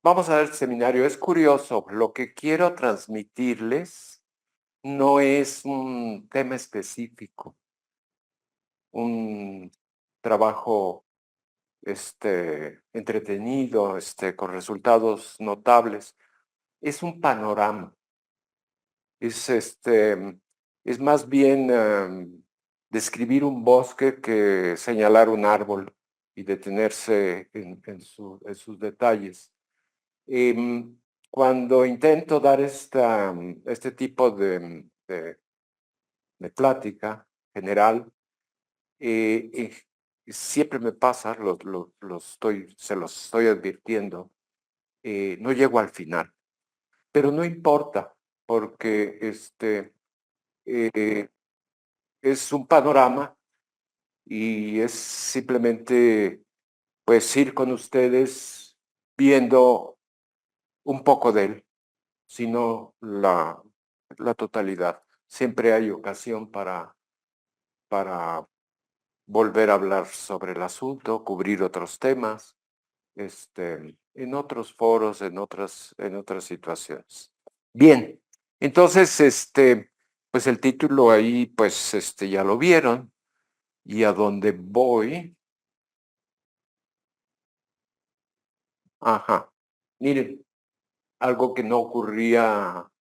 Vamos a ver el seminario. Es curioso, lo que quiero transmitirles no es un tema específico, un trabajo entretenido, con resultados notables. Es un panorama. Es, es más bien describir un bosque que señalar un árbol y detenerse en sus detalles. Cuando intento dar este tipo de plática general, siempre me pasa, se los estoy advirtiendo, no llego al final, pero no importa, porque eh, es un panorama y es simplemente pues ir con ustedes viendo un poco de él, sino la totalidad. Siempre hay ocasión para volver a hablar sobre el asunto, cubrir otros temas, en otros foros, en otras situaciones. Bien, entonces, pues el título ahí, pues, ya lo vieron, y a dónde voy, ajá, miren, algo que no ocurría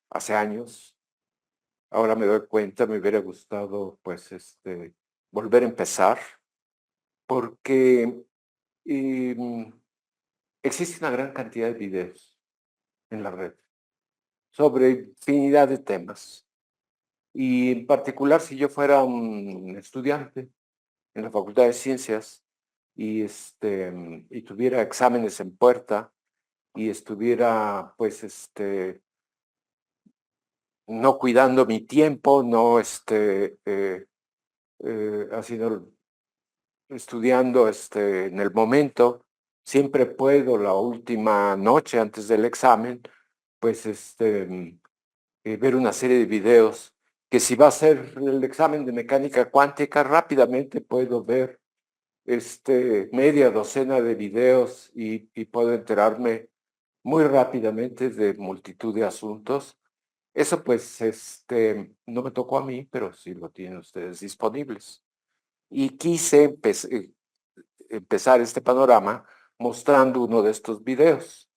hace años, ahora me doy cuenta, me hubiera gustado, pues, volver a empezar, porque em, existe una gran cantidad de videos en la red sobre infinidad de temas. Y en particular, si yo fuera un estudiante en la Facultad de Ciencias y tuviera exámenes en puerta y estuviera, pues, no cuidando mi tiempo, no, haciendo, estudiando, en el momento, siempre puedo la última noche antes del examen, pues, ver una serie de videos que si va a ser el examen de mecánica cuántica, rápidamente puedo ver media docena de videos y puedo enterarme muy rápidamente de multitud de asuntos. Eso pues no me tocó a mí, pero sí lo tienen ustedes disponibles. Y quise empezar este panorama mostrando uno de estos videos.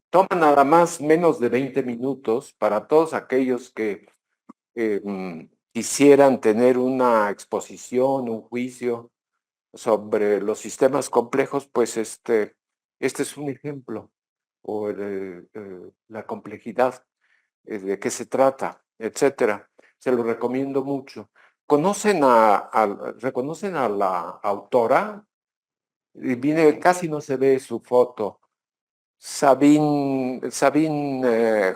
Toma nada más menos de 20 minutos para todos aquellos que quisieran tener una exposición, un juicio sobre los sistemas complejos, pues este es un ejemplo, o la complejidad, de qué se trata, etcétera. Se lo recomiendo mucho. ¿Reconocen a la autora? Y viene, casi no se ve su foto. Sabine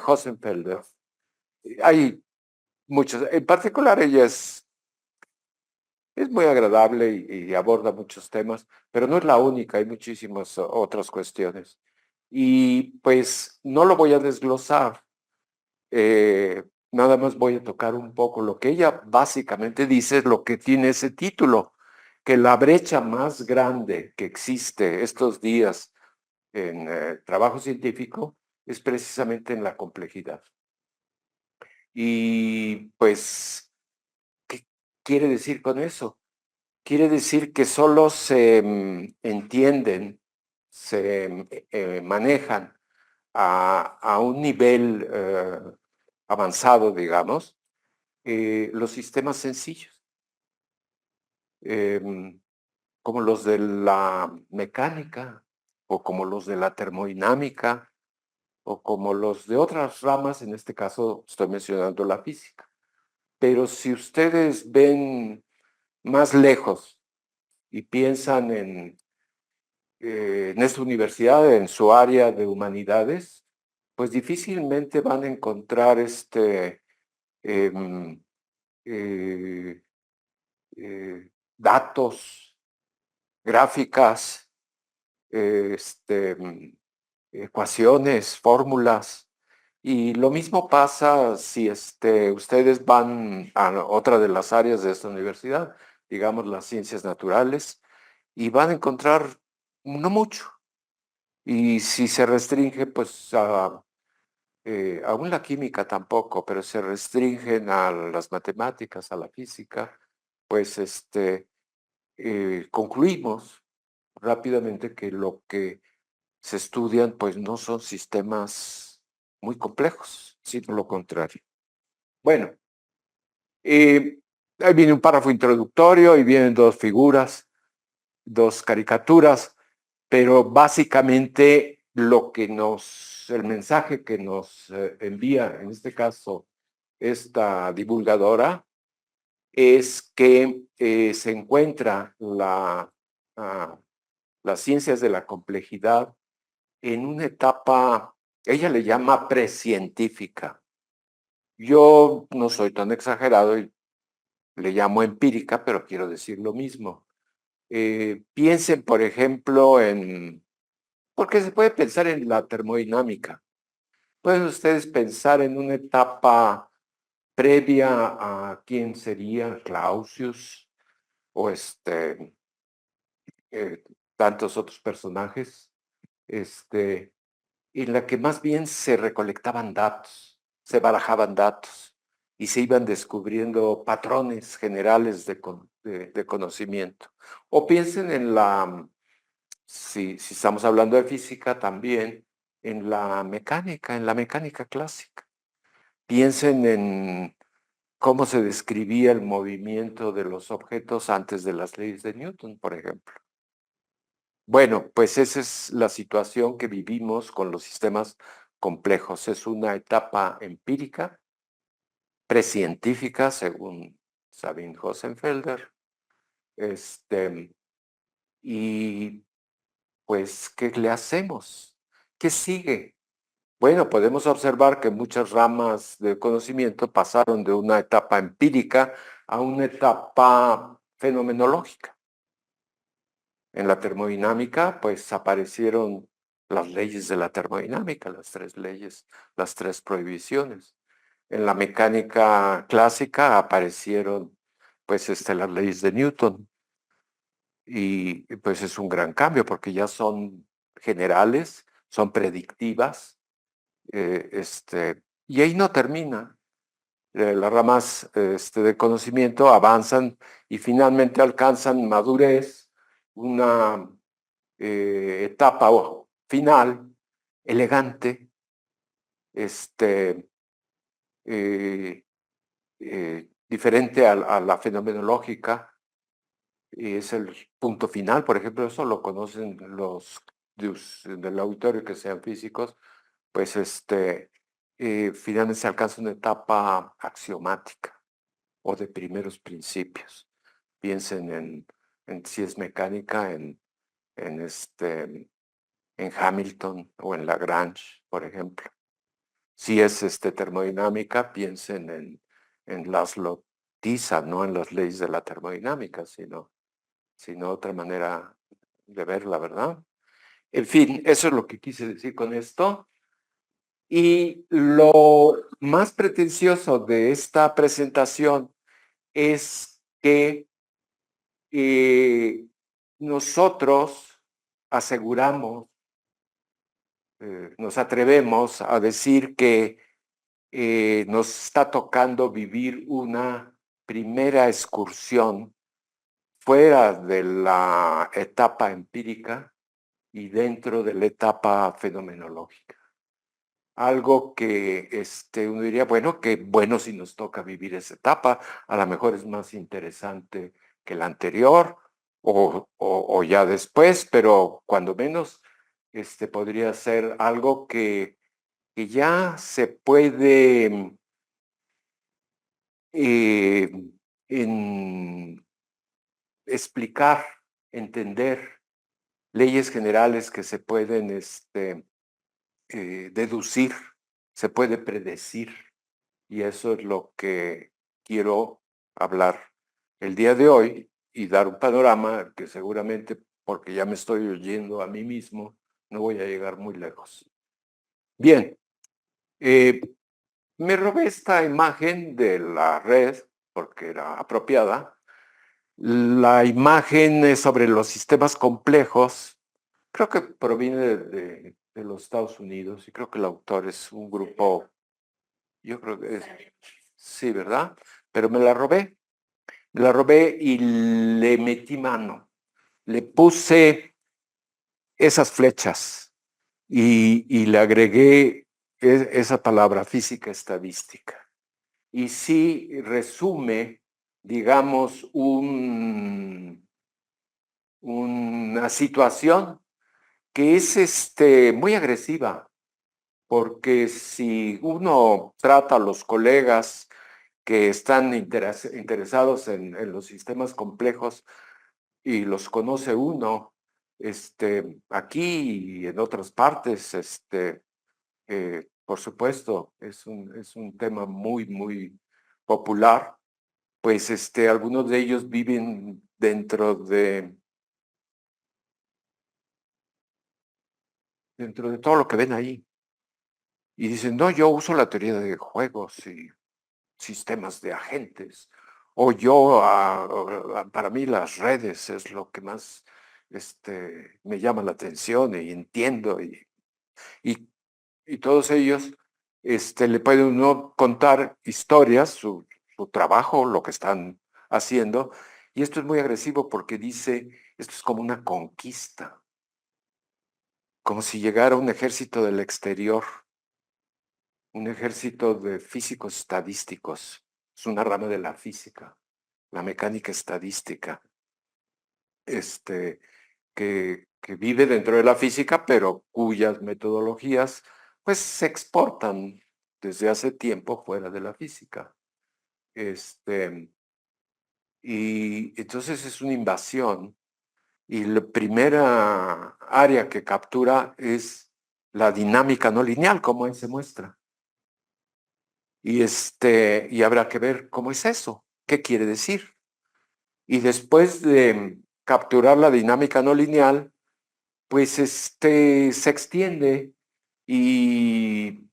Hossenfelder. Hay muchos, en particular ella es muy agradable y aborda muchos temas, pero no es la única, hay muchísimas otras cuestiones. Y pues no lo voy a desglosar, nada más voy a tocar un poco. Lo que ella básicamente dice es lo que tiene ese título, que la brecha más grande que existe estos días en trabajo científico es precisamente en la complejidad. Y pues, ¿qué quiere decir con eso? Quiere decir que solo se entienden, se manejan a un nivel avanzado, digamos, los sistemas sencillos, em, como los de la mecánica o como los de la termodinámica o como los de otras ramas, en este caso estoy mencionando la física. Pero si ustedes ven más lejos y piensan en esta universidad, en su área de humanidades, pues difícilmente van a encontrar em, eh, datos, gráficas, ecuaciones, fórmulas. Y lo mismo pasa si ustedes van a otra de las áreas de esta universidad, digamos las ciencias naturales, y van a encontrar no mucho. Y si se restringe, pues aún la química tampoco, pero se restringen a las matemáticas, a la física, pues concluimos rápidamente que lo que se estudian, pues no son sistemas muy complejos, sino lo contrario. Bueno, ahí viene un párrafo introductorio y vienen dos figuras, dos caricaturas, pero básicamente el mensaje que nos envía, en este caso, esta divulgadora, es que se encuentra las ciencias de la complejidad en una etapa, ella le llama precientífica. Yo no soy tan exagerado y le llamo empírica, pero quiero decir lo mismo. Piensen, por ejemplo, porque se puede pensar en la termodinámica. Pueden ustedes pensar en una etapa previa a quién sería Clausius o eh, tantos otros personajes, en la que más bien se recolectaban datos, se barajaban datos y se iban descubriendo patrones generales de conocimiento. O piensen si estamos hablando de física, también en la mecánica clásica. Piensen en cómo se describía el movimiento de los objetos antes de las leyes de Newton, por ejemplo. Bueno, pues esa es la situación que vivimos con los sistemas complejos. Es una etapa empírica, precientífica, según Sabine Hossenfelder. Y pues, ¿qué le hacemos? ¿Qué sigue? Bueno, podemos observar que muchas ramas del conocimiento pasaron de una etapa empírica a una etapa fenomenológica. En la termodinámica, pues aparecieron las leyes de la termodinámica, las tres leyes, las tres prohibiciones. En la mecánica clásica aparecieron, pues, las leyes de Newton. Y pues es un gran cambio porque ya son generales, son predictivas, y ahí no termina. Las ramas de conocimiento avanzan y finalmente alcanzan madurez, una etapa final, elegante, este, eh, diferente a la fenomenológica, y es el punto final. Por ejemplo, eso lo conocen los del auditorio que sean físicos, pues finalmente se alcanza una etapa axiomática o de primeros principios. Piensen si es mecánica, en, en Hamilton o en Lagrange, por ejemplo. Si es termodinámica, piensen en Laszlo Tisa, no en las leyes de la termodinámica, sino otra manera de verla, ¿verdad? En fin, eso es lo que quise decir con esto. Y lo más pretencioso de esta presentación es que nosotros aseguramos, nos atrevemos a decir que nos está tocando vivir una primera excursión fuera de la etapa empírica y dentro de la etapa fenomenológica. Algo que uno diría, bueno, qué bueno si nos toca vivir esa etapa, a lo mejor es más interesante que la anterior o ya después, pero cuando menos podría ser algo que ya se puede eh, en explicar, entender leyes generales que se pueden deducir, se puede predecir, y eso es lo que quiero hablar el día de hoy y dar un panorama que seguramente, porque ya me estoy oyendo a mí mismo, no voy a llegar muy lejos. Bien, me robé esta imagen de la red porque era apropiada. La imagen es sobre los sistemas complejos Creo que proviene de los Estados Unidos y creo que el autor es un grupo, yo creo que sí, ¿verdad? Pero me la robé y le metí mano, le puse esas flechas y le agregué esa palabra física estadística. Y sí resume, digamos, una situación que es muy agresiva, porque si uno trata a los colegas que están interesados en los sistemas complejos y los conoce uno, aquí y en otras partes, por supuesto, es un tema muy, muy popular, pues algunos de ellos viven dentro de todo lo que ven ahí. Y dicen, no, yo uso la teoría de juegos y sistemas de agentes. O yo, para mí las redes es lo que más me llama la atención y entiendo. Y, y todos ellos le pueden uno contar historias, su trabajo, lo que están haciendo. Y esto es muy agresivo porque dice, esto es como una conquista, como si llegara un ejército del exterior, un ejército de físicos estadísticos. Es una rama de la física, la mecánica estadística, que vive dentro de la física, pero cuyas metodologías pues se exportan desde hace tiempo fuera de la física. Y entonces es una invasión y la primera área que captura es la dinámica no lineal, como ahí se muestra. Y habrá que ver cómo es eso, qué quiere decir. Y después de capturar la dinámica no lineal, pues se extiende y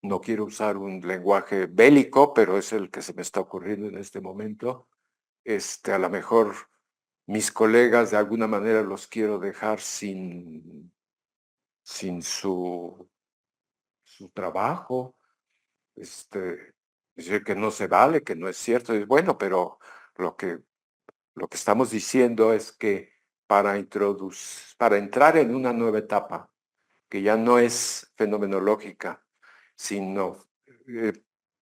no quiero usar un lenguaje bélico, pero es el que se me está ocurriendo en este momento. A lo mejor mis colegas de alguna manera los quiero dejar sin su trabajo, decir que no se vale, que no es cierto, es bueno, pero lo que, lo que estamos diciendo es que para entrar en una nueva etapa, que ya no es fenomenológica, sino eh,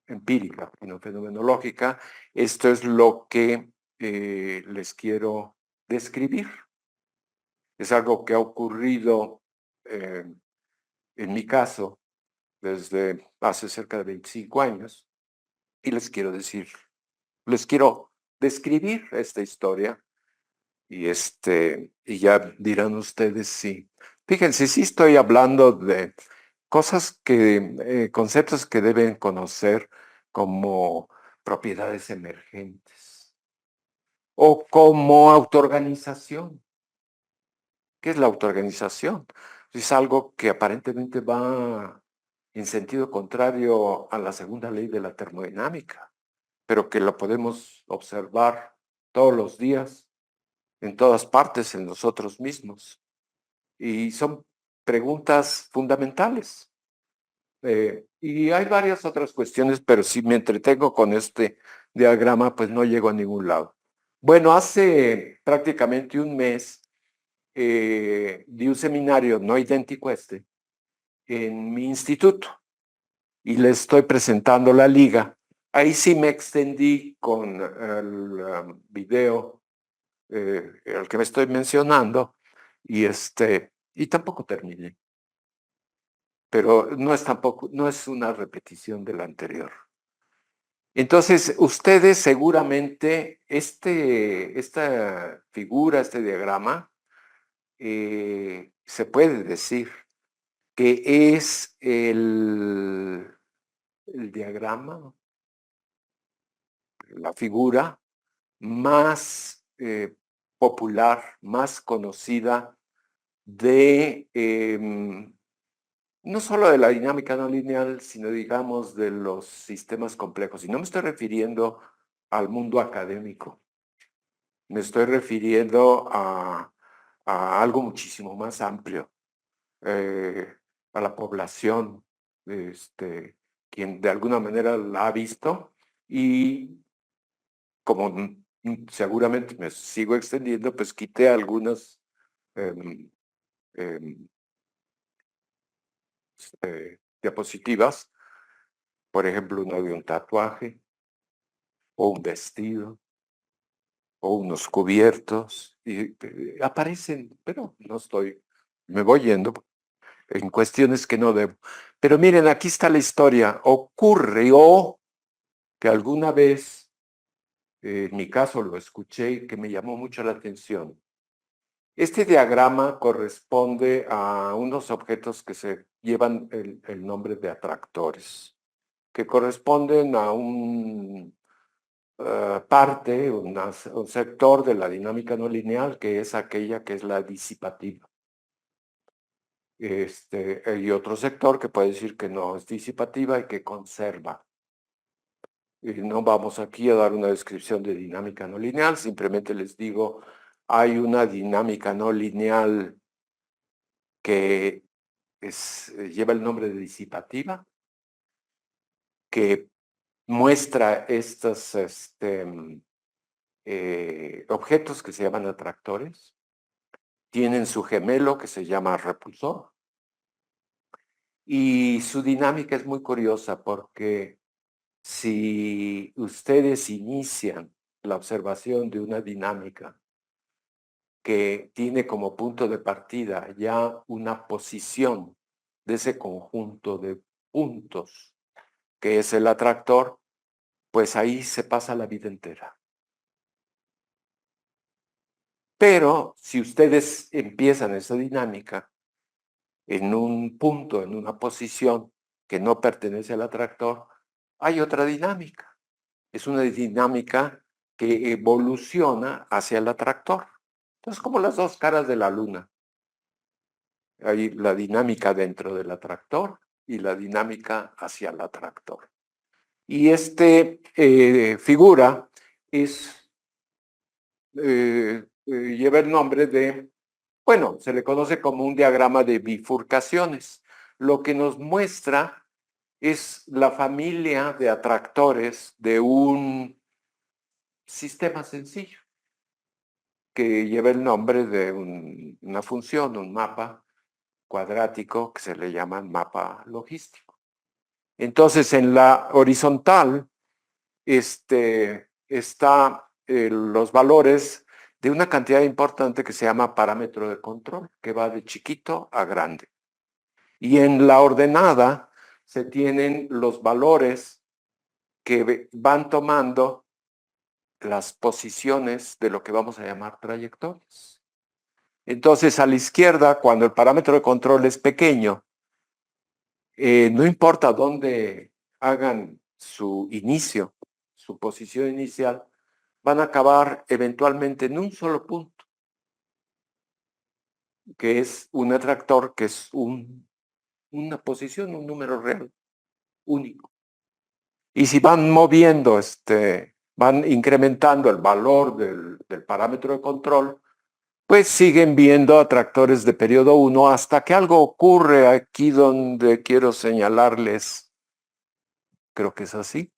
empírica, sino fenomenológica, esto es lo que les quiero describir. Es algo que ha ocurrido eh, en mi caso desde hace cerca de 25 años y les quiero describir esta historia y ya dirán ustedes si, fíjense, sí estoy hablando de cosas conceptos que deben conocer como propiedades emergentes o como autoorganización. ¿Qué es la autoorganización? Es algo que aparentemente va en sentido contrario a la segunda ley de la termodinámica, pero que lo podemos observar todos los días, en todas partes, en nosotros mismos. Y son preguntas fundamentales. Y hay varias otras cuestiones, pero si me entretengo con este diagrama, pues no llego a ningún lado. Bueno, hace prácticamente un mes di un seminario no idéntico a este en mi instituto y le estoy presentando la liga. Ahí sí me extendí con el video al que me estoy mencionando y tampoco terminé, pero no es una repetición de la anterior. Entonces, ustedes seguramente, esta figura, este diagrama, se puede decir que es el diagrama, la figura más popular, más conocida no solo de la dinámica no lineal, sino digamos de los sistemas complejos. Y no me estoy refiriendo al mundo académico, me estoy refiriendo a algo muchísimo más amplio, a la población, quien de alguna manera la ha visto, y como seguramente me sigo extendiendo, pues quité algunas em, em, diapositivas, por ejemplo, una de un tatuaje, o un vestido, o unos cubiertos, y aparecen, pero no estoy, me voy yendo en cuestiones que no debo. Pero miren, aquí está la historia. Ocurrió que alguna vez, en mi caso lo escuché y que me llamó mucho la atención. Este diagrama corresponde a unos objetos que se llevan el nombre de atractores, que corresponden a un parte, un sector de la dinámica no lineal, que es aquella que es la disipativa. Y otro sector que puede decir que no es disipativa y que conserva. Y no vamos aquí a dar una descripción de dinámica no lineal, simplemente les digo, hay una dinámica no lineal que lleva el nombre de disipativa, que muestra estos objetos que se llaman atractores, tienen su gemelo que se llama repulsor, y su dinámica es muy curiosa porque si ustedes inician la observación de una dinámica que tiene como punto de partida ya una posición de ese conjunto de puntos que es el atractor, pues ahí se pasa la vida entera. Pero si ustedes empiezan esa dinámica en un punto, en una posición que no pertenece al atractor, hay otra dinámica. Es una dinámica que evoluciona hacia el atractor. Entonces, como las dos caras de la luna. Hay la dinámica dentro del atractor y la dinámica hacia el atractor. Y figura lleva el nombre de, bueno, se le conoce como un diagrama de bifurcaciones. Lo que nos muestra es la familia de atractores de un sistema sencillo que lleva el nombre de una función, un mapa cuadrático que se le llama mapa logístico. Entonces, en la horizontal está los valores de una cantidad importante que se llama parámetro de control, que va de chiquito a grande. Y en la ordenada se tienen los valores que van tomando las posiciones de lo que vamos a llamar trayectorias. Entonces, a la izquierda, cuando el parámetro de control es pequeño, no importa dónde hagan su inicio, su posición inicial, van a acabar eventualmente en un solo punto, que es un atractor, que es una posición, un número real único. Y si van moviendo, van incrementando el valor del parámetro de control, pues siguen viendo atractores de periodo 1 hasta que algo ocurre aquí donde quiero señalarles, creo que es así.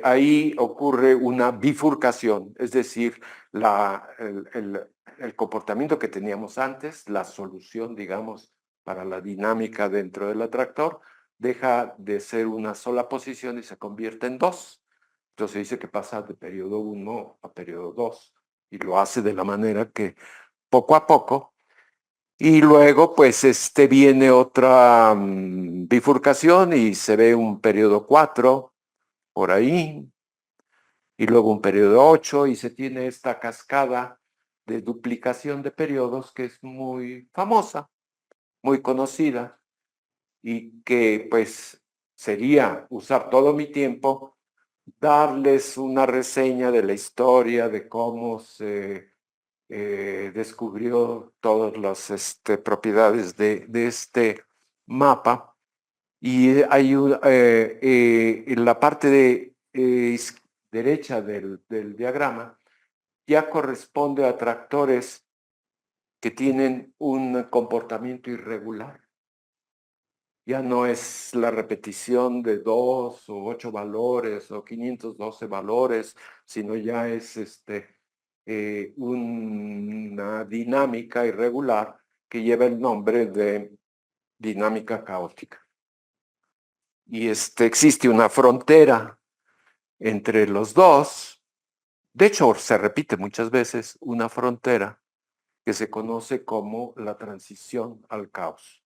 Ahí ocurre una bifurcación, es decir, el comportamiento que teníamos antes, la solución, digamos, para la dinámica dentro del atractor, deja de ser una sola posición y se convierte en dos. Entonces dice que pasa de periodo 1 a periodo 2 y lo hace de la manera que poco a poco. Y luego, pues, viene otra bifurcación y se ve un periodo 4 por ahí, y luego un periodo 8, y se tiene esta cascada de duplicación de periodos que es muy famosa, muy conocida, y que pues sería usar todo mi tiempo, darles una reseña de la historia, de cómo se descubrió todas las propiedades de este mapa. Y hay en la parte derecha del diagrama ya corresponde a tractores que tienen un comportamiento irregular. Ya no es la repetición de 2 o 8 valores o 512 valores, sino ya es una dinámica irregular que lleva el nombre de dinámica caótica. Y existe una frontera entre los dos. De hecho, se repite muchas veces una frontera que se conoce como la transición al caos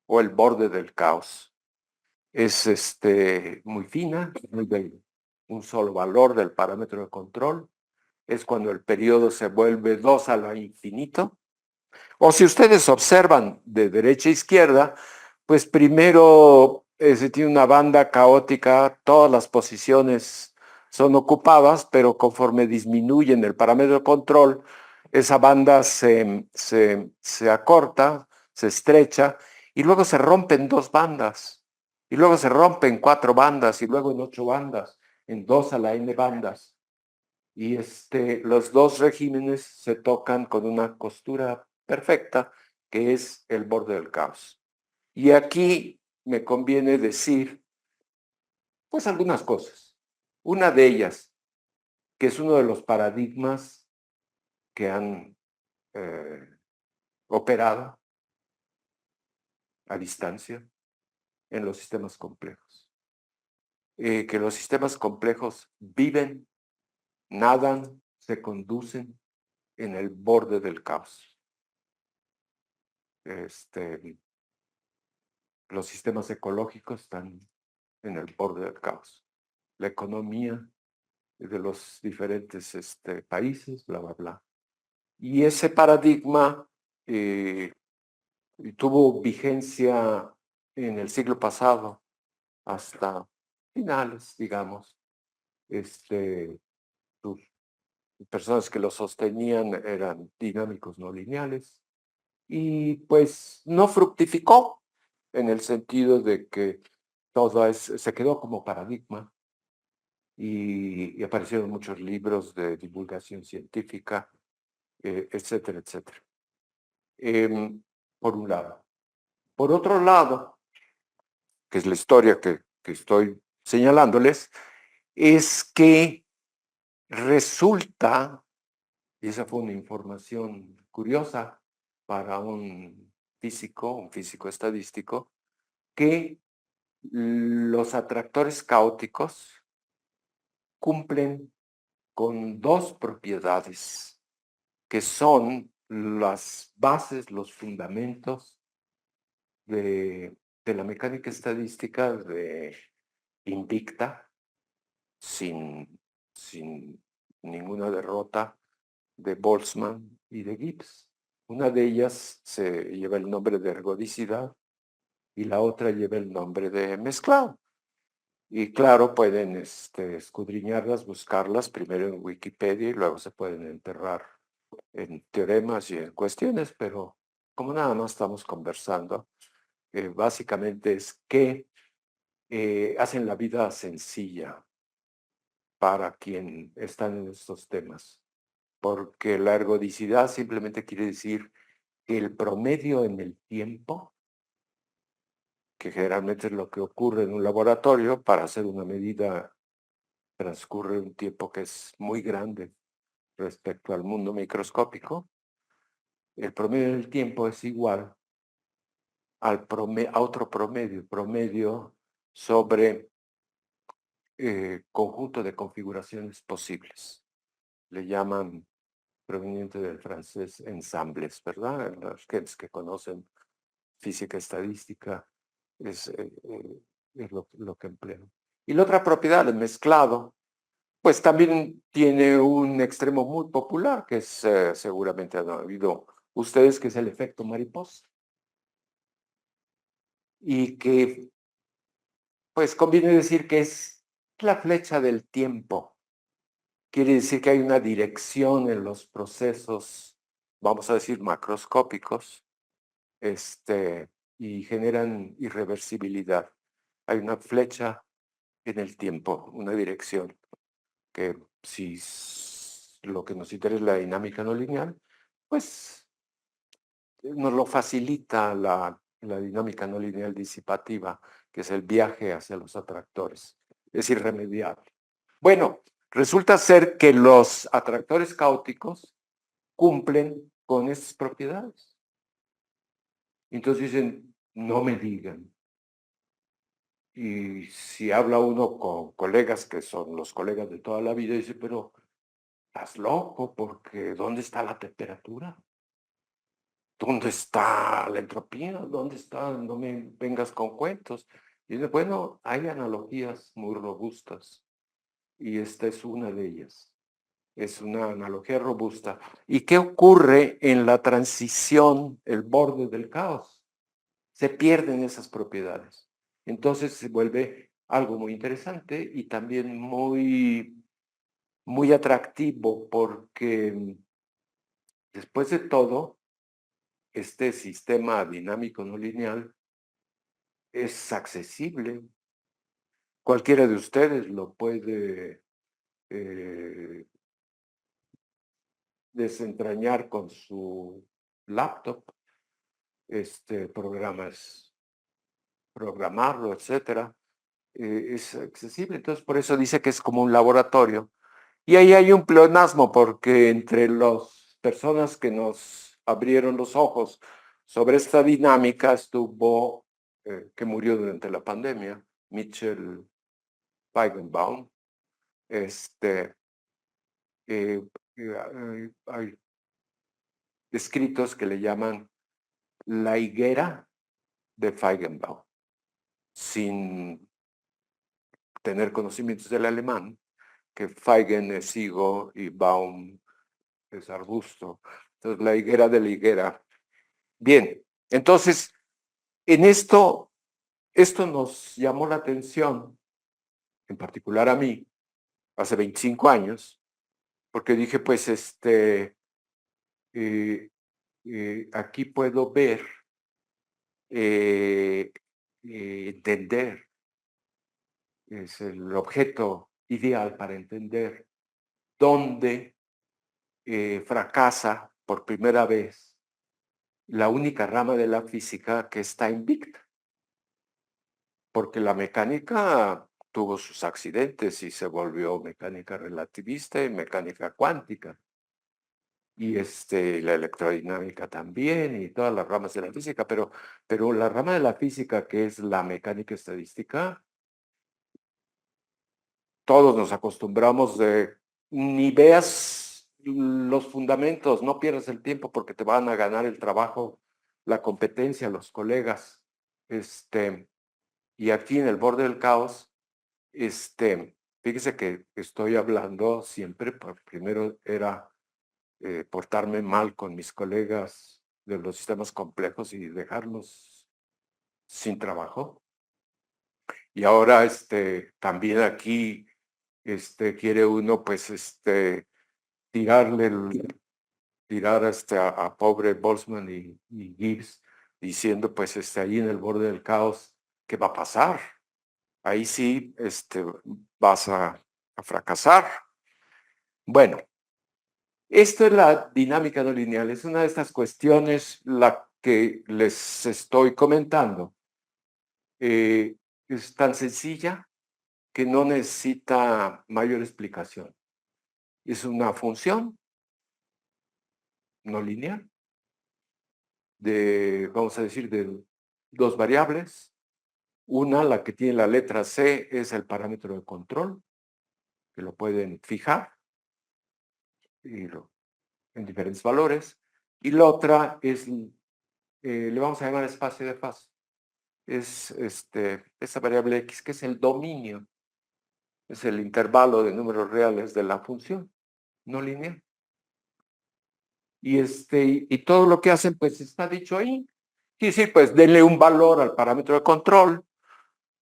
o el borde del caos. Es muy fina, muy de un solo valor del parámetro de control. Es cuando el periodo se vuelve 2 a la infinito. O si ustedes observan de derecha a izquierda, pues primero se tiene una banda caótica, todas las posiciones son ocupadas, pero conforme disminuyen el parámetro de control, esa banda se acorta, se estrecha, y luego se rompen 2 bandas, y luego se rompen 4 bandas, y luego en 8 bandas, en 2 a la n bandas. Y los dos regímenes se tocan con una costura perfecta, que es el borde del caos. Y aquí me conviene decir, pues, algunas cosas. Una de ellas, que es uno de los paradigmas que han operado a distancia en los sistemas complejos. Que los sistemas complejos viven, nadan, se conducen en el borde del caos. Los sistemas ecológicos están en el borde del caos. La economía de los diferentes países, bla, bla, bla. Y ese paradigma tuvo vigencia en el siglo pasado hasta finales, digamos. Sus personas que lo sostenían eran dinámicos no lineales y pues no fructificó en el sentido de que todo se quedó como paradigma y aparecieron muchos libros de divulgación científica, etcétera, etcétera. Por un lado. Por otro lado, que es la historia que estoy señalándoles, es que resulta, y esa fue una información curiosa para un físico estadístico, que los atractores caóticos cumplen con 2 propiedades que son las bases, los fundamentos de la mecánica estadística de invicta, sin ninguna derrota, de Boltzmann y de Gibbs. Una de ellas se lleva el nombre de ergodicidad y la otra lleva el nombre de mezclado. Y claro, pueden escudriñarlas, buscarlas primero en Wikipedia y luego se pueden enterrar en teoremas y en cuestiones, pero como nada más estamos conversando, básicamente es que hacen la vida sencilla para quien están en estos temas, porque la ergodicidad simplemente quiere decir que el promedio en el tiempo, que generalmente es lo que ocurre en un laboratorio, para hacer una medida transcurre un tiempo que es muy grande respecto al mundo microscópico, el promedio del tiempo es igual a otro promedio sobre conjunto de configuraciones posibles. Le llaman, proveniente del francés, ensambles, ¿verdad? Los que conocen física estadística es lo que emplean. Y la otra propiedad, el mezclado, pues también tiene un extremo muy popular, que es seguramente han oído ustedes, que es el efecto mariposa. Y que, pues conviene decir que es la flecha del tiempo. Quiere decir que hay una dirección en los procesos, vamos a decir, macroscópicos, y generan irreversibilidad. Hay una flecha en el tiempo, una dirección, que si lo que nos interesa es la dinámica no lineal, pues nos lo facilita la dinámica no lineal disipativa, que es el viaje hacia los atractores. Es irremediable. Bueno, resulta ser que los atractores caóticos cumplen con estas propiedades. Entonces dicen, no me digan. Y si habla uno con colegas que son los colegas de toda la vida, dice, pero estás loco, porque ¿dónde está la temperatura? ¿Dónde está la entropía? ¿Dónde está? No me vengas con cuentos. Y dice, bueno, hay analogías muy robustas y esta es una de ellas. Es una analogía robusta. ¿Y qué ocurre en la transición, el borde del caos? Se pierden esas propiedades. Entonces se vuelve algo muy interesante y también muy, muy atractivo porque después de todo, este sistema dinámico no lineal es accesible. Cualquiera de ustedes lo puede desentrañar con su laptop, programarlo, etcétera. Es accesible, entonces por eso dice que es como un laboratorio. Y ahí hay un pleonasmo, porque entre las personas que nos abrieron los ojos sobre esta dinámica estuvo, que murió durante la pandemia, Mitchell Feigenbaum. Eh, hay escritos que le llaman la higuera de Feigenbaum, sin tener conocimientos del alemán, que Feigen es higo y Baum es arbusto. Entonces, la higuera de la higuera. Bien, entonces, en esto nos llamó la atención, en particular a mí, hace 25 años, porque dije, pues, aquí puedo ver, entender, es el objeto ideal para entender dónde fracasa por primera vez la única rama de la física que está invicta, porque la mecánica tuvo sus accidentes y se volvió mecánica relativista y mecánica cuántica, y la electrodinámica también, y todas las ramas de la física, pero la rama de la física que es la mecánica estadística, todos nos acostumbramos de ni veas los fundamentos, no pierdas el tiempo porque te van a ganar el trabajo, la competencia, los colegas. Y aquí en el borde del caos, fíjese que estoy hablando siempre, primero era portarme mal con mis colegas de los sistemas complejos y dejarlos sin trabajo. Y ahora también aquí quiere uno pues tirarle tirar a pobre Boltzmann y Gibbs diciendo pues ahí en el borde del caos, ¿qué va a pasar? Ahí sí vas a fracasar. Bueno, esto es la dinámica no lineal, es una de estas cuestiones la que les estoy comentando. Es tan sencilla que no necesita mayor explicación. Es una función no lineal de, vamos a decir, de dos variables. Una, la que tiene la letra C, es el parámetro de control, que lo pueden fijar en diferentes valores. Y la otra es, le vamos a llamar espacio de fase. Es esa variable X, que es el dominio, es el intervalo de números reales de la función no lineal. Y todo lo que hacen, pues está dicho ahí. Y sí, pues denle un valor al parámetro de control,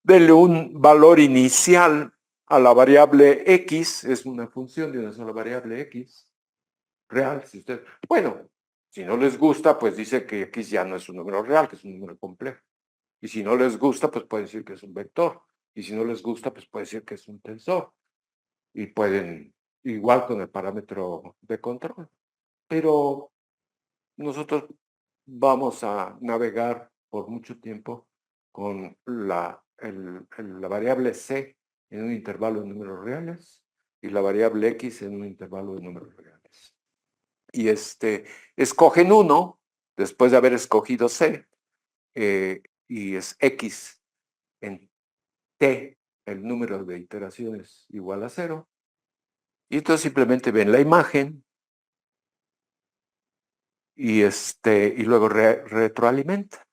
denle un valor inicial a la variable X, es una función de una sola variable X, real, si usted, bueno, si no les gusta, pues dice que X ya no es un número real, que es un número complejo. Y si no les gusta, pues pueden decir que es un vector. Y si no les gusta, pues puede decir que es un tensor. Y pueden, igual con el parámetro de control. Pero nosotros vamos a navegar por mucho tiempo con la variable c en un intervalo de números reales y la variable x en un intervalo de números reales. Y escogen uno, después de haber escogido c, y es x en t, el número de iteraciones igual a 0. Y entonces simplemente ven la imagen y luego retroalimenta.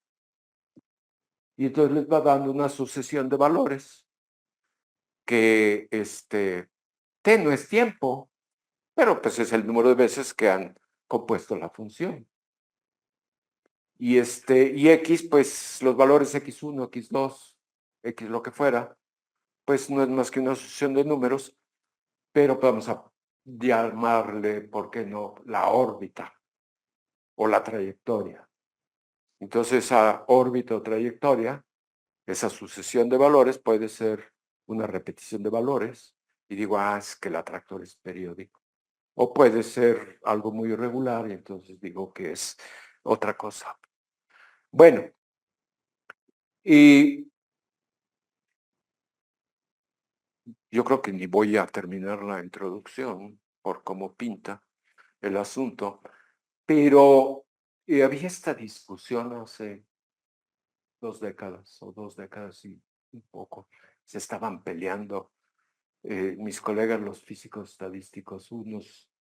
Y entonces les va dando una sucesión de valores que t no es tiempo, pero pues es el número de veces que han compuesto la función. Y x, pues los valores x1, x2, x lo que fuera, pues no es más que una sucesión de números, pero vamos a llamarle, ¿por qué no?, la órbita o la trayectoria. Entonces, esa órbita o trayectoria, esa sucesión de valores puede ser una repetición de valores, y digo, es que el atractor es periódico. O puede ser algo muy irregular, y entonces digo que es otra cosa. Bueno, y yo creo que ni voy a terminar la introducción por cómo pinta el asunto, pero había esta discusión hace 2 décadas o 2 décadas y un poco. Se estaban peleando mis colegas, los físicos estadísticos, unos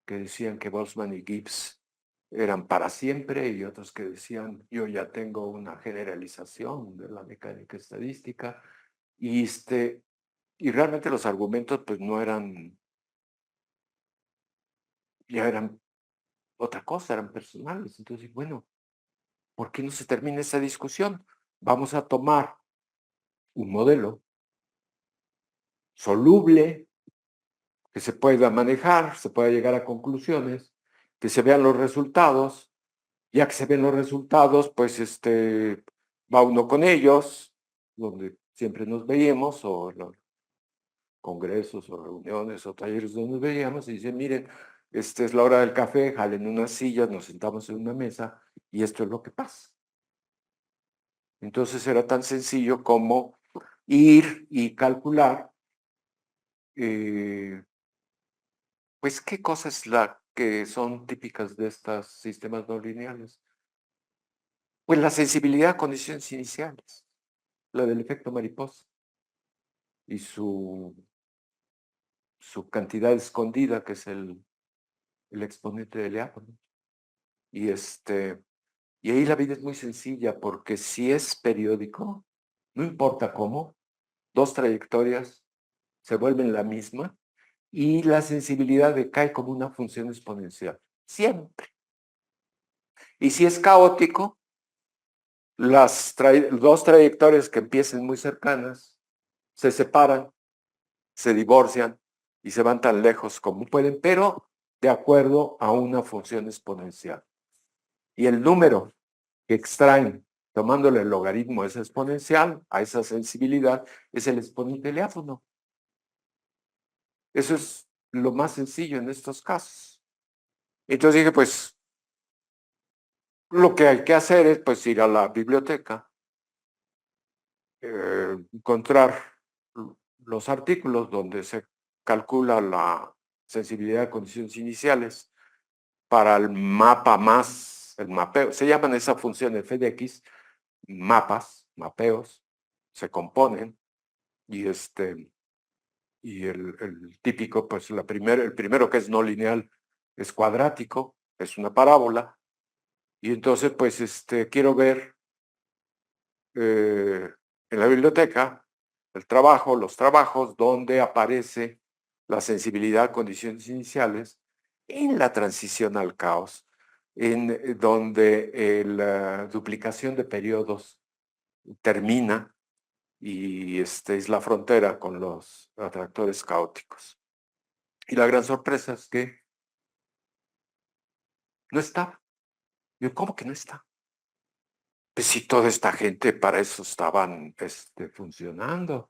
que decían que Boltzmann y Gibbs eran para siempre y otros que decían yo ya tengo una generalización de la mecánica estadística y y realmente los argumentos pues no eran, ya eran otra cosa, eran personales. Entonces, bueno, ¿por qué no se termina esa discusión? Vamos a tomar un modelo soluble, que se pueda manejar, se pueda llegar a conclusiones, que se vean los resultados. Ya que se ven los resultados, pues va uno con ellos, donde siempre nos veíamos, o los congresos, o reuniones, o talleres donde nos veíamos, y dicen, miren, esta es la hora del café, jalen unas sillas, nos sentamos en una mesa, y esto es lo que pasa. Entonces era tan sencillo como ir y calcular, pues, qué cosas que son típicas de estos sistemas no lineales. Pues la sensibilidad a condiciones iniciales, la del efecto mariposa y su cantidad escondida, que es el exponente de Lyapunov. Y y ahí la vida es muy sencilla, porque si es periódico, no importa cómo, dos trayectorias se vuelven la misma y la sensibilidad decae como una función exponencial, siempre. Y si es caótico, las dos trayectorias que empiecen muy cercanas se separan, se divorcian y se van tan lejos como pueden, pero de acuerdo a una función exponencial. Y el número que extraen tomándole el logaritmo a esa exponencial, a esa sensibilidad, es el exponente de Lyapunov. Eso es lo más sencillo en estos casos. Entonces dije, pues, lo que hay que hacer es pues ir a la biblioteca, encontrar los artículos donde se calcula la sensibilidad de condiciones iniciales para el mapa más, el mapeo, se llaman esa función f de x, mapas, mapeos, se componen, y y el típico, pues el primero que es no lineal es cuadrático, es una parábola, y entonces pues quiero ver en la biblioteca los trabajos donde aparece la sensibilidad a condiciones iniciales en la transición al caos, en donde la duplicación de periodos termina y es la frontera con los atractores caóticos. Y la gran sorpresa es que no está. Yo, ¿cómo que no está? Pues si toda esta gente para eso estaban funcionando.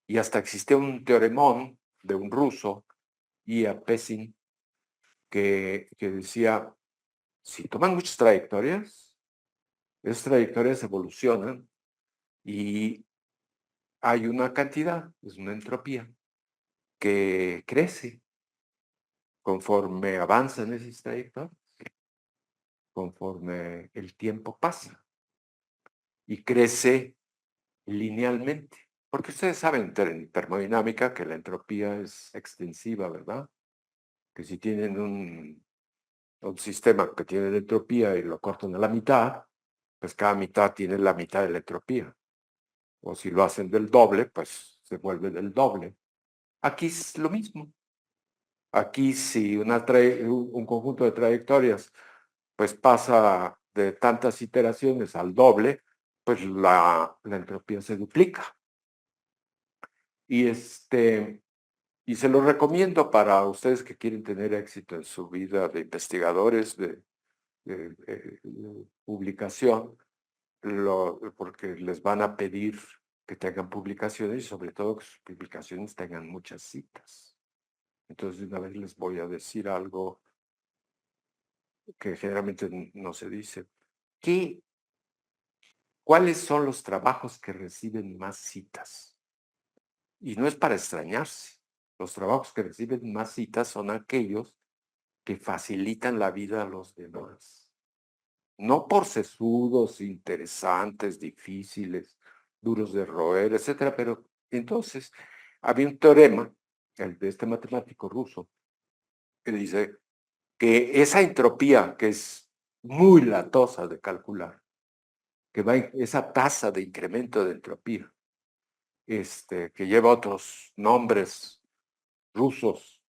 Y hasta existe un teoremón de un ruso, I.A. Pessin, que decía, si toman muchas trayectorias, Esas trayectorias evolucionan y hay una cantidad, es una entropía, que crece conforme avanzan esas trayectorias, conforme el tiempo pasa y crece linealmente. Porque ustedes saben en termodinámica que la entropía es extensiva, ¿verdad? Que si tienen un sistema que tiene la entropía y lo cortan a la mitad, pues cada mitad tiene la mitad de la entropía. O si lo hacen del doble, pues se vuelve del doble. Aquí es lo mismo. Aquí si un conjunto de trayectorias pues pasa de tantas iteraciones al doble, pues la entropía se duplica. Y y se lo recomiendo para ustedes que quieren tener éxito en su vida de investigadores, de publicación, porque les van a pedir que tengan publicaciones y sobre todo que sus publicaciones tengan muchas citas. Entonces, de una vez les voy a decir algo que generalmente no se dice. ¿Cuáles son los trabajos que reciben más citas? Y no es para extrañarse. Los trabajos que reciben más citas son aquellos que facilitan la vida a los demás. No por sesudos, interesantes, difíciles, duros de roer, etcétera, pero entonces había un teorema, el de este matemático ruso, que dice que esa entropía, que es muy latosa de calcular, que va esa tasa de incremento de entropía, que lleva otros nombres rusos,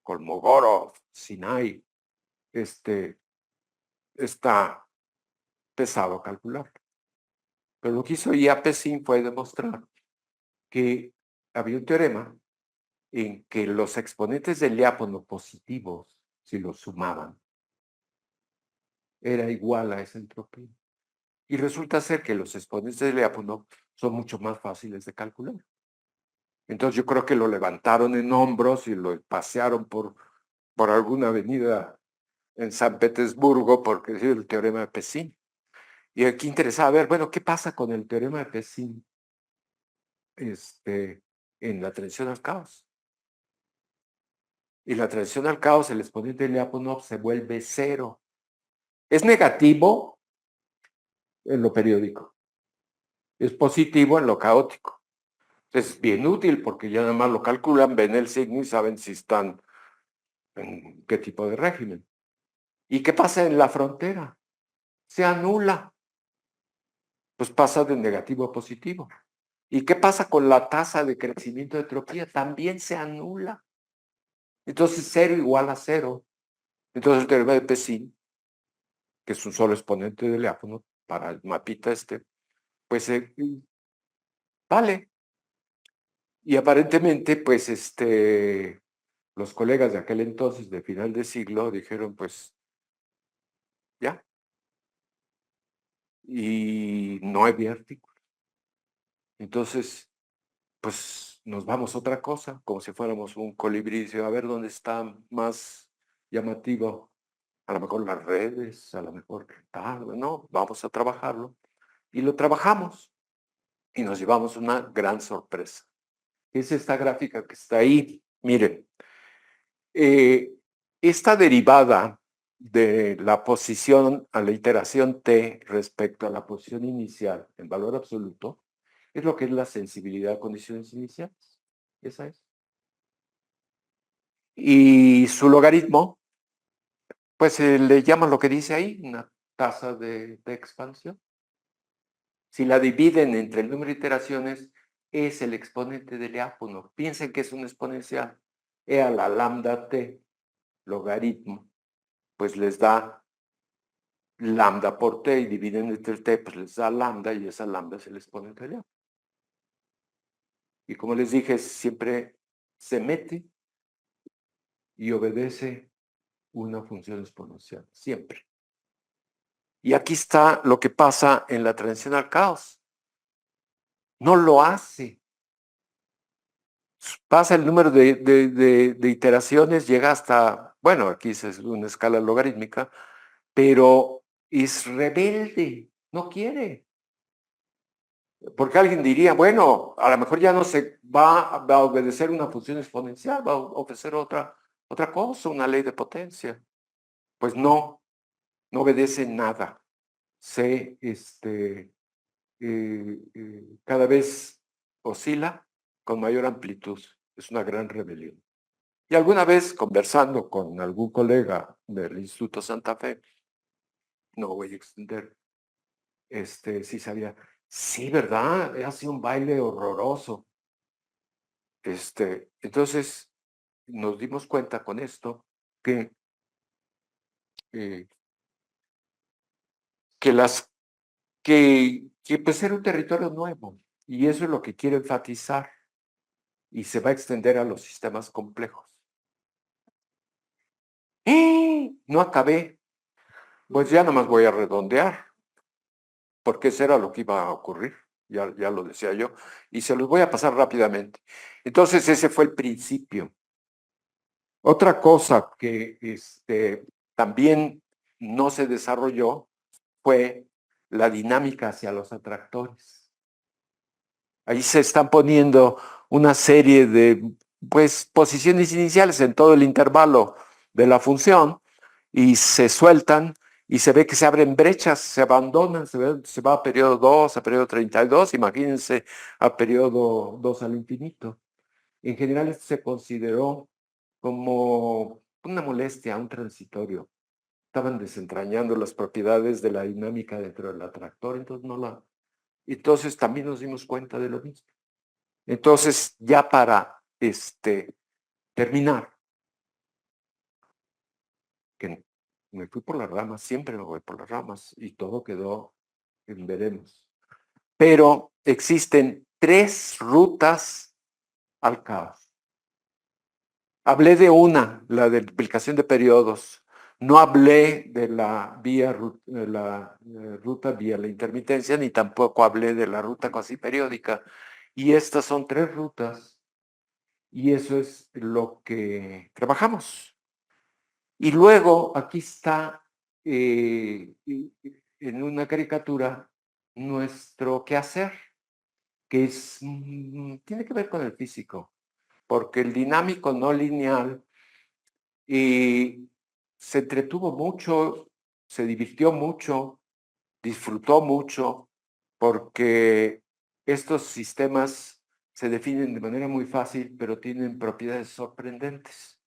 Kolmogorov, Sinai, está pesado calcular. Pero lo que hizo IAPCIN fue demostrar que había un teorema en que los exponentes del diápono positivos, si los sumaban, era igual a esa entropía. Y resulta ser que los exponentes del diápono son mucho más fáciles de calcular. Entonces yo creo que lo levantaron en hombros y lo pasearon por alguna avenida en San Petersburgo porque es el teorema de Pessin. Y aquí interesaba ver, bueno, ¿qué pasa con el teorema de Pessin en la transición al caos? Y la transición al caos, el exponente de Lyapunov se vuelve cero. Es negativo en lo periódico, es positivo en lo caótico. Es bien útil porque ya nada más lo calculan, ven el signo y saben si están en qué tipo de régimen. ¿Y qué pasa en la frontera? Se anula, pues pasa de negativo a positivo. ¿Y qué pasa con la tasa de crecimiento de entropía? También se anula. Entonces, cero igual a cero. Entonces, el teorema de Pessin, que es un solo exponente del diáfono para el mapita pues vale. Y aparentemente, pues los colegas de aquel entonces, de final de siglo, dijeron, pues ya. Y no había artículo. Entonces, pues nos vamos a otra cosa, como si fuéramos un colibrí, dice, a ver dónde está más llamativo, a lo mejor las redes, a lo mejor tal, no, vamos a trabajarlo. Y lo trabajamos y nos llevamos una gran sorpresa. Es esta gráfica que está ahí. Miren, esta derivada de la posición a la iteración t respecto a la posición inicial en valor absoluto es lo que es la sensibilidad a condiciones iniciales. Esa es. Y su logaritmo, pues le llaman lo que dice ahí, una tasa de expansión. Si la dividen entre el número de iteraciones, es el exponente del Lyapunov. Piensen que es un exponencial. E a la lambda t, logaritmo, pues les da lambda por t y dividen entre el t, pues les da lambda y esa lambda es el exponente del Lyapunov. Y como les dije, siempre se mete y obedece una función exponencial, siempre. Y aquí está lo que pasa en la transición al caos. No lo hace. Pasa el número de iteraciones, llega hasta, bueno, aquí es una escala logarítmica, pero es rebelde, no quiere. Porque alguien diría, bueno, a lo mejor ya no se va a obedecer una función exponencial, va a obedecer otra cosa, una ley de potencia. Pues no, no obedece nada. Se, cada vez oscila con mayor amplitud. Es una gran rebelión. Y alguna vez, conversando con algún colega del Instituto Santa Fe, no voy a extender, sí sabía, sí, ¿verdad? Ha sido un baile horroroso. Entonces, nos dimos cuenta con esto que, eh, que, las, que pues era un territorio nuevo, y eso es lo que quiero enfatizar, y se va a extender a los sistemas complejos. No acabé, pues ya nomás voy a redondear, porque eso era lo que iba a ocurrir, ya lo decía yo, y se los voy a pasar rápidamente. Entonces, ese fue el principio. Otra cosa que también no se desarrolló fue la dinámica hacia los atractores. Ahí se están poniendo una serie de pues, posiciones iniciales en todo el intervalo de la función y se sueltan y se ve que se abren brechas, se abandonan, se va a periodo 2, a periodo 32, imagínense a periodo 2 al infinito. En general esto se consideró como una molestia, un transitorio. Estaban desentrañando las propiedades de la dinámica dentro del atractor, entonces también nos dimos cuenta de lo mismo. Entonces, ya para terminar, que me fui por las ramas, siempre me voy por las ramas y todo quedó en veremos. Pero existen 3 rutas al caos. Hablé de una, la de duplicación de periodos. No hablé de la ruta vía la intermitencia, ni tampoco hablé de la ruta cuasi periódica. Y estas son 3 rutas, y eso es lo que trabajamos. Y luego aquí está en una caricatura nuestro quehacer, que tiene que ver con el físico, porque el dinámico no lineal se entretuvo mucho, se divirtió mucho, disfrutó mucho, porque estos sistemas se definen de manera muy fácil, pero tienen propiedades sorprendentes.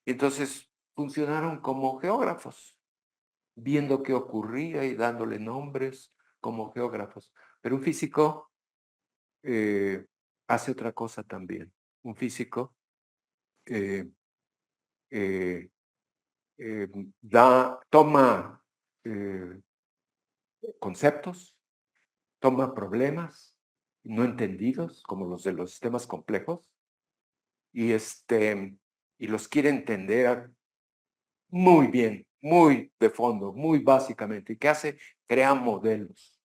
Entonces funcionaron como geógrafos, viendo qué ocurría y dándole nombres como geógrafos. Pero un físico hace otra cosa también. Un físico eh, eh, eh, toma conceptos, toma problemas no entendidos, como los de los sistemas complejos, y, y los quiere entender muy bien, muy de fondo, muy básicamente. ¿Y qué hace? Crea modelos.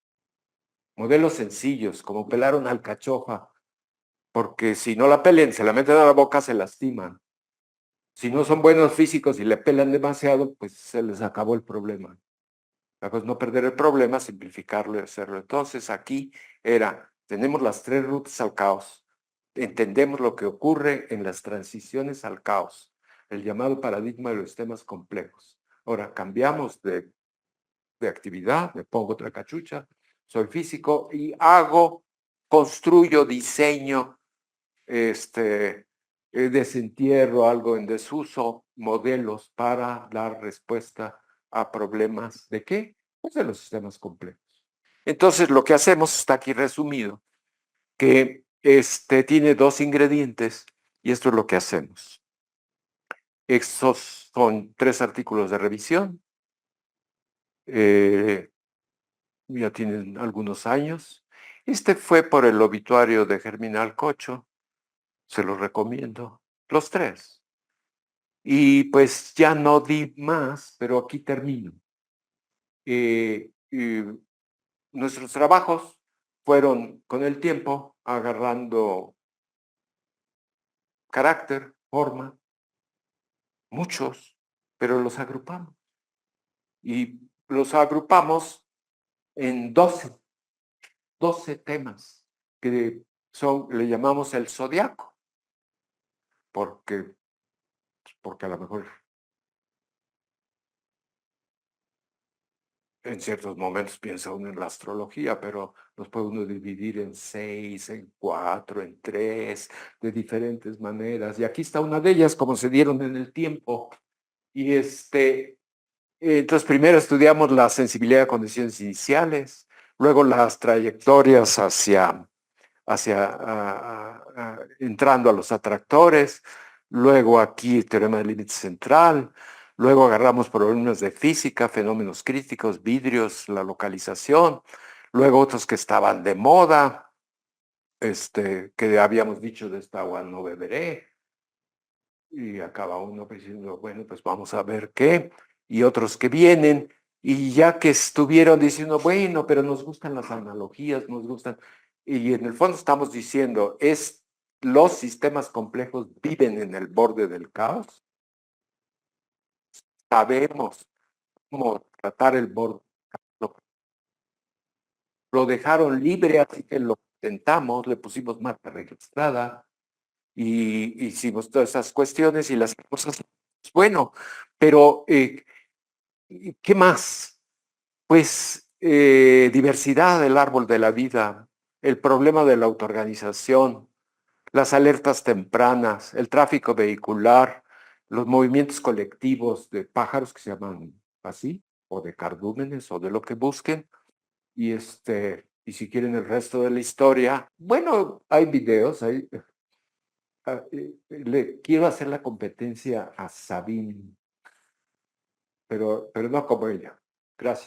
Modelos sencillos, como pelar una alcachofa, porque si no la pelen, se la meten a la boca, se lastiman. Si no son buenos físicos y le pelan demasiado, pues se les acabó el problema. Pues no perder el problema, simplificarlo y hacerlo. Entonces aquí tenemos las 3 rutas al caos. Entendemos lo que ocurre en las transiciones al caos, el llamado paradigma de los sistemas complejos. Ahora cambiamos de actividad, me pongo otra cachucha, soy físico y construyo, diseño, desentierro algo en desuso, modelos para dar respuesta a problemas de qué? Pues de los sistemas complejos. Entonces, lo que hacemos está aquí resumido, que tiene 2 ingredientes y esto es lo que hacemos. Estos son 3 artículos de revisión. Ya tienen algunos años. Este fue por el obituario de Germinal Cocho. Se los recomiendo. Los 3. Y pues ya no di más, pero aquí termino. Nuestros trabajos fueron con el tiempo agarrando carácter, forma, muchos, pero los agrupamos. Y los agrupamos en 12 temas que le llamamos el zodiaco, porque, porque a lo mejor en ciertos momentos piensa uno en la astrología, pero los puede uno dividir en 6, en 4, en 3, de diferentes maneras. Y aquí está una de ellas, como se dieron en el tiempo. Y entonces primero estudiamos la sensibilidad a condiciones iniciales, luego las trayectorias entrando a los atractores, luego aquí el teorema del límite central, luego agarramos problemas de física, fenómenos críticos, vidrios, la localización, luego otros que estaban de moda, que habíamos dicho de esta agua no beberé, y acaba uno diciendo, bueno, pues vamos a ver qué, y otros que vienen, y ya que estuvieron diciendo, bueno, pero nos gustan las analogías, nos gustan, y en el fondo estamos diciendo, los sistemas complejos viven en el borde del caos, sabemos cómo tratar el borde, lo, lo dejaron libre, así que lo intentamos, le pusimos marca registrada, y hicimos todas esas cuestiones y las cosas, bueno, pero ¿qué más? Pues diversidad del árbol de la vida, el problema de la autoorganización, las alertas tempranas, el tráfico vehicular, los movimientos colectivos de pájaros que se llaman así, o de cardúmenes, o de lo que busquen. Y si quieren el resto de la historia, bueno, hay videos, le quiero hacer la competencia a Sabine, pero no como ella. Gracias.